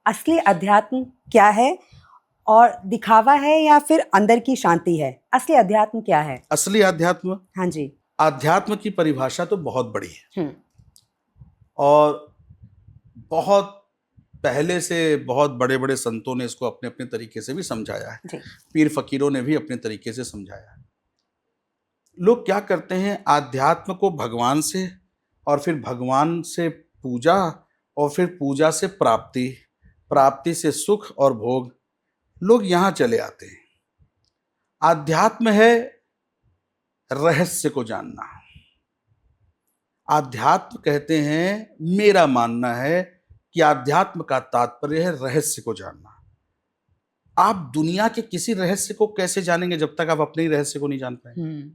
असली अध्यात्म क्या है और दिखावा है या फिर अंदर की शांति है? असली अध्यात्म क्या है? असली अध्यात्म, हाँ जी। अध्यात्म की परिभाषा तो बहुत बड़ी है हम्म। और बहुत पहले से बहुत बड़े बड़े संतों ने इसको अपने अपने तरीके से भी समझाया है। जी। पीर फकीरों ने भी अपने तरीके से समझाया है। लोग क्या करते हैं, आध्यात्म को भगवान से और फिर भगवान से पूजा और फिर पूजा से प्राप्ति, प्राप्ति से सुख और भोग, लोग यहां चले आते हैं। आध्यात्म है रहस्य को जानना। आध्यात्म कहते हैं, मेरा मानना है कि आध्यात्म का तात्पर्य है रहस्य को जानना। आप दुनिया के किसी रहस्य को कैसे जानेंगे जब तक आप अपने ही रहस्य को नहीं जान पाए?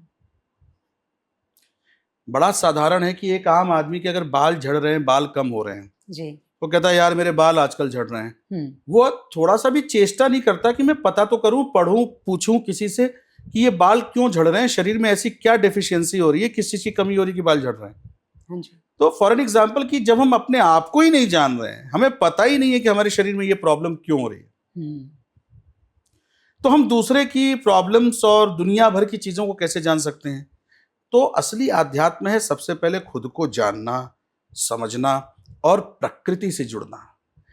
बड़ा साधारण है कि एक आम आदमी के अगर बाल झड़ रहे हैं, बाल कम हो रहे हैं, जी। वो कहता है यार मेरे बाल आजकल झड़ रहे हैं। वो थोड़ा सा भी चेष्टा नहीं करता कि मैं पता तो करूं, पढ़ूं, पूछूं किसी से कि ये बाल क्यों झड़ रहे हैं, शरीर में ऐसी क्या डेफिशिएंसी हो रही है, किस चीज की कमी हो रही है कि बाल झड़ रहे हैं। हाँ जी। तो फॉर एन एग्जाम्पल कि जब हम अपने आप को ही नहीं जान रहे हैं, हमें पता ही नहीं है कि हमारे शरीर में ये प्रॉब्लम क्यों हो रही है, तो हम दूसरे की प्रॉब्लम्स और दुनिया भर की चीजों को कैसे जान सकते हैं? तो असली आध्यात्म है सबसे पहले खुद को जानना, समझना और प्रकृति से जुड़ना।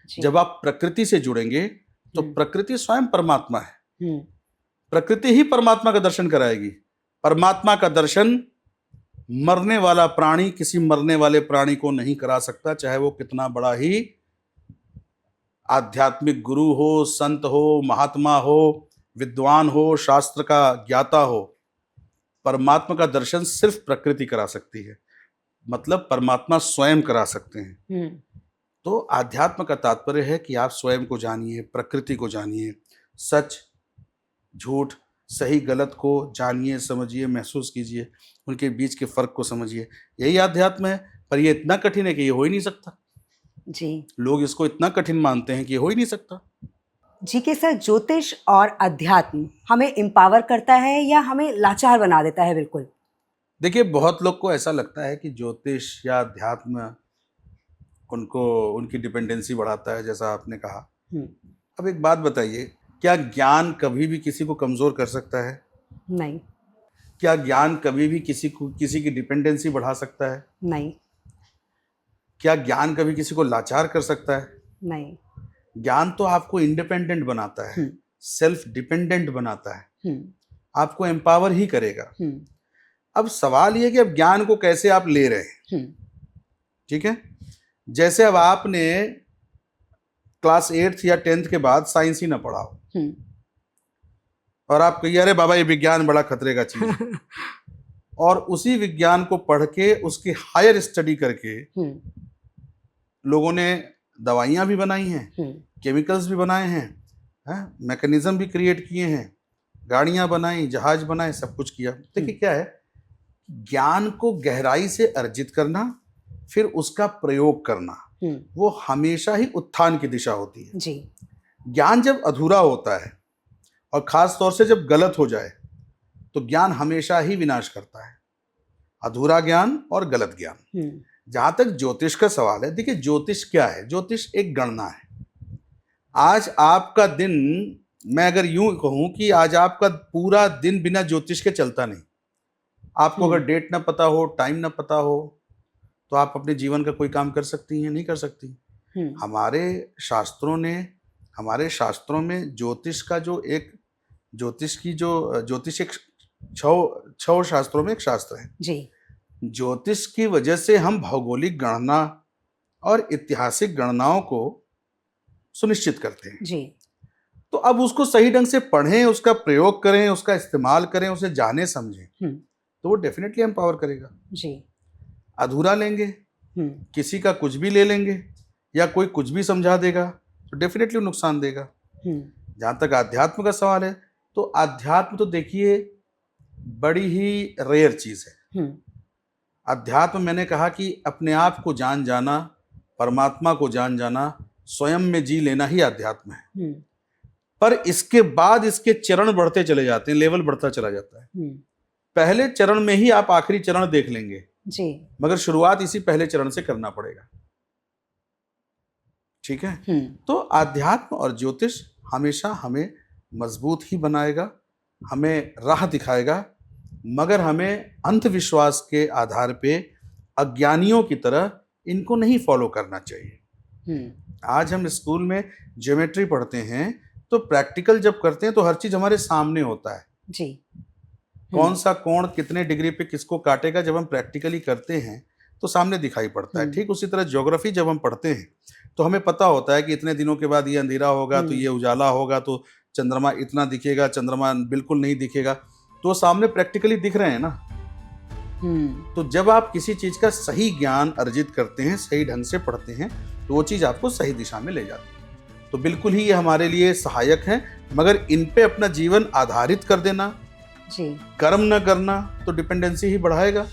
जब आप प्रकृति से जुड़ेंगे तो प्रकृति स्वयं परमात्मा है। प्रकृति ही परमात्मा का दर्शन कराएगी। परमात्मा का दर्शन मरने वाला प्राणी किसी मरने वाले प्राणी को नहीं करा सकता, चाहे वो कितना बड़ा ही आध्यात्मिक गुरु हो, संत हो, महात्मा हो, विद्वान हो, शास्त्र का ज्ञाता हो। परमात्मा का दर्शन सिर्फ प्रकृति करा सकती है, मतलब परमात्मा स्वयं करा सकते हैं। तो आध्यात्म का तात्पर्य है कि आप स्वयं को जानिए, प्रकृति को जानिए, सच झूठ, सही गलत को जानिए, समझिए, महसूस कीजिए, उनके बीच के फर्क को समझिए। यही आध्यात्म है। पर ये इतना कठिन है कि ये हो ही नहीं सकता जी। लोग इसको इतना कठिन मानते हैं कि ये हो ही नहीं सकता। जी के सर, ज्योतिष और अध्यात्म हमें एम्पावर करता है या हमें लाचार बना देता है? बिल्कुल। देखिए, बहुत लोग को ऐसा लगता है कि ज्योतिष या अध्यात्म उनको उनकी डिपेंडेंसी बढ़ाता है, जैसा आपने कहा। अब एक बात बताइए, क्या ज्ञान कभी भी किसी को कमजोर कर सकता है? नहीं। क्या ज्ञान कभी भी किसी की डिपेंडेंसी बढ़ा सकता है? नहीं। क्या ज्ञान कभी किसी को लाचार कर सकता है? नहीं। ज्ञान तो आपको इंडिपेंडेंट बनाता है, सेल्फ डिपेंडेंट बनाता है, आपको एम्पावर ही करेगा। अब सवाल यह कि अब ज्ञान को कैसे आप ले रहे हैं। ठीक है, जैसे अब आपने क्लास 8th या 10th के बाद साइंस ही ना पढ़ा हो और आप कहिए अरे बाबा ये विज्ञान बड़ा खतरे का चीज है और उसी विज्ञान को पढ़ के उसकी हायर स्टडी करके लोगों ने दवाइयां भी बनाई हैं, केमिकल्स भी बनाए हैं, मैकेनिज्म भी क्रिएट किए हैं, गाड़ियां बनाई, जहाज बनाए, सब कुछ किया। देखिए क्या है, ज्ञान को गहराई से अर्जित करना फिर उसका प्रयोग करना, वो हमेशा ही उत्थान की दिशा होती है जी। ज्ञान जब अधूरा होता है और खास तौर से जब गलत हो जाए तो ज्ञान हमेशा ही विनाश करता है, अधूरा ज्ञान और गलत ज्ञान। जहां तक ज्योतिष का सवाल है, देखिए ज्योतिष क्या है? ज्योतिष एक गणना है। आज आपका दिन, मैं अगर यूं कहूं कि आज आपका पूरा दिन बिना ज्योतिष के चलता नहीं। आपको अगर डेट ना पता हो, टाइम ना पता हो, तो आप अपने जीवन का कोई काम कर सकती हैं? नहीं कर सकती। हमारे शास्त्रों में ज्योतिष का जो एक ज्योतिष एक छह शास्त्रों में एक शास्त्र है जी। ज्योतिष की वजह से हम भौगोलिक गणना और ऐतिहासिक गणनाओं को सुनिश्चित करते हैं। जी। तो अब उसको सही ढंग से पढ़ें, उसका प्रयोग करें, उसका इस्तेमाल करें, उसे जाने समझें, तो वो डेफिनेटली एम्पावर करेगा। जी। अधूरा लेंगे, किसी का कुछ भी ले लेंगे या कोई कुछ भी समझा देगा तो डेफिनेटली नुकसान देगा। जहां तक आध्यात्म का सवाल है, तो आध्यात्म तो देखिए बड़ी ही रेयर चीज है। अध्यात्म, मैंने कहा कि अपने आप को जान जाना, परमात्मा को जान जाना, स्वयं में जी लेना ही अध्यात्म है। पर इसके बाद इसके चरण बढ़ते चले जाते हैं, लेवल बढ़ता चला जाता है। पहले चरण में ही आप आखिरी चरण देख लेंगे जी, मगर शुरुआत इसी पहले चरण से करना पड़ेगा। ठीक है। तो आध्यात्म और ज्योतिष हमेशा हमें मजबूत ही बनाएगा, हमें राह दिखाएगा, मगर हमें अंधविश्वास के आधार पे अज्ञानियों की तरह इनको नहीं फॉलो करना चाहिए। आज हम स्कूल में ज्योमेट्री पढ़ते हैं तो प्रैक्टिकल जब करते हैं तो हर चीज हमारे सामने होता है जी। कौन सा कोण कितने डिग्री पे किसको काटेगा, जब हम प्रैक्टिकली करते हैं तो सामने दिखाई पड़ता है। ठीक उसी तरह ज्योग्राफी जब हम पढ़ते हैं तो हमें पता होता है कि इतने दिनों के बाद ये अंधेरा होगा तो ये उजाला होगा, तो चंद्रमा इतना दिखेगा, चंद्रमा बिल्कुल नहीं दिखेगा, तो सामने प्रैक्टिकली दिख रहे हैं ना। तो जब आप किसी चीज का सही ज्ञान अर्जित करते हैं, सही ढंग से पढ़ते हैं, तो वो चीज आपको सही दिशा में ले जाती है। तो बिल्कुल ही ये हमारे लिए सहायक है, मगर इन पे अपना जीवन आधारित कर देना, जी, कर्म न करना तो डिपेंडेंसी ही बढ़ाएगा।